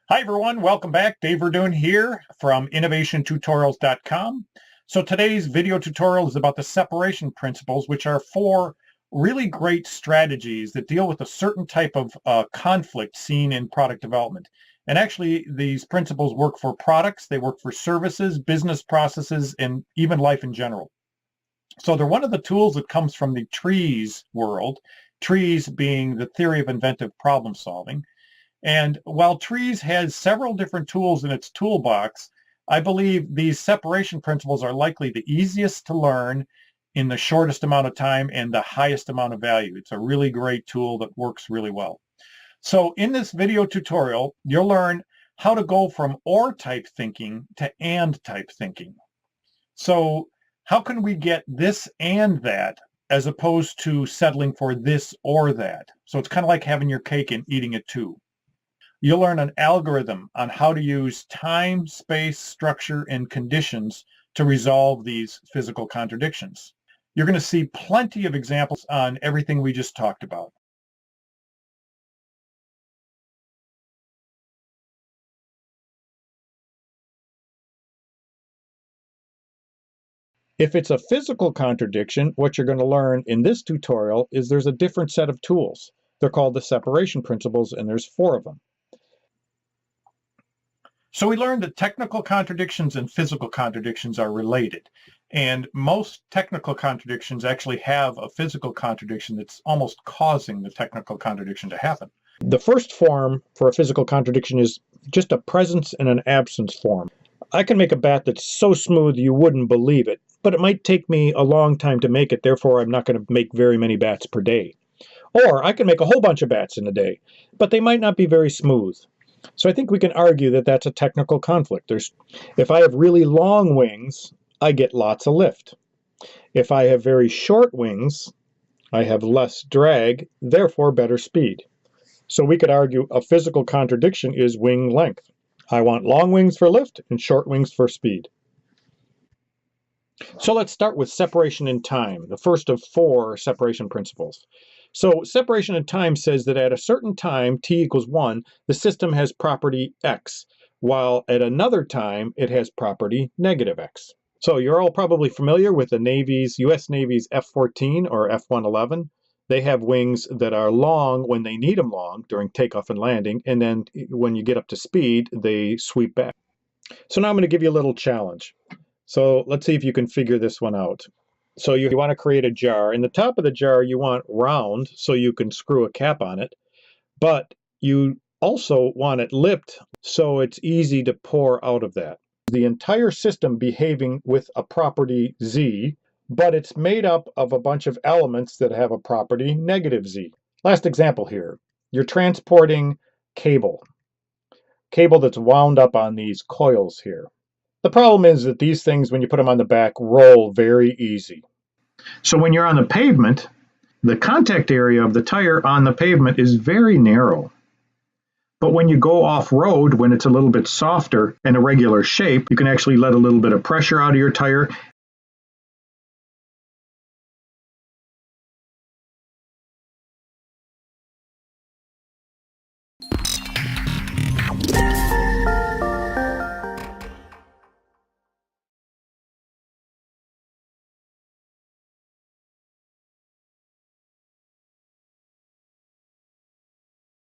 Hi everyone, welcome back. Dave Verdun here from innovationtutorials.com. So today's video tutorial is about the separation principles, which are four really great strategies that deal with a certain type of conflict seen in product development. And actually, these principles work for products, they work for services, business processes, and even life in general. So they're one of the tools that comes from the TRIZ world, TRIZ being the theory of inventive problem solving. And while TRIZ has several different tools in its toolbox, I believe these separation principles are likely the easiest to learn in the shortest amount of time and the highest amount of value. It's a really great tool that works really well. So in this video tutorial, you'll learn how to go from or type thinking to and type thinking. So how can we get this and that as opposed to settling for this or that? So it's kind of like having your cake and eating it too. You'll learn an algorithm on how to use time, space, structure, and conditions to resolve these physical contradictions. You're going to see plenty of examples on everything we just talked about. If it's a physical contradiction, what you're going to learn in this tutorial is there's a different set of tools. They're called the separation principles, and there's four of them. So we learned that technical contradictions and physical contradictions are related. And most technical contradictions actually have a physical contradiction that's almost causing the technical contradiction to happen. The first form for a physical contradiction is just a presence and an absence form. I can make a bat that's so smooth you wouldn't believe it, but it might take me a long time to make it, therefore I'm not going to make very many bats per day. Or I can make a whole bunch of bats in a day, but they might not be very smooth. So I think we can argue that that's a technical conflict. If I have really long wings, I get lots of lift. If I have very short wings, I have less drag, therefore better speed. So we could argue a physical contradiction is wing length. I want long wings for lift and short wings for speed. So let's start with separation in time, the first of four separation principles. So separation in time says that at a certain time, t equals 1, the system has property x, while at another time, it has property negative x. So you're all probably familiar with the US Navy's F-14 or F-111. They have wings that are long when they need them long during takeoff and landing, and then when you get up to speed, they sweep back. So now I'm going to give you a little challenge. So let's see if you can figure this one out. So you want to create a jar. In the top of the jar, you want round so you can screw a cap on it. But you also want it lipped so it's easy to pour out of that. The entire system behaving with a property z, but it's made up of a bunch of elements that have a property negative z. Last example here. You're transporting cable that's wound up on these coils here. The problem is that these things, when you put them on the back, roll very easy. So when you're on the pavement, the contact area of the tire on the pavement is very narrow. But when you go off-road, when it's a little bit softer and a regular shape, you can actually let a little bit of pressure out of your tire,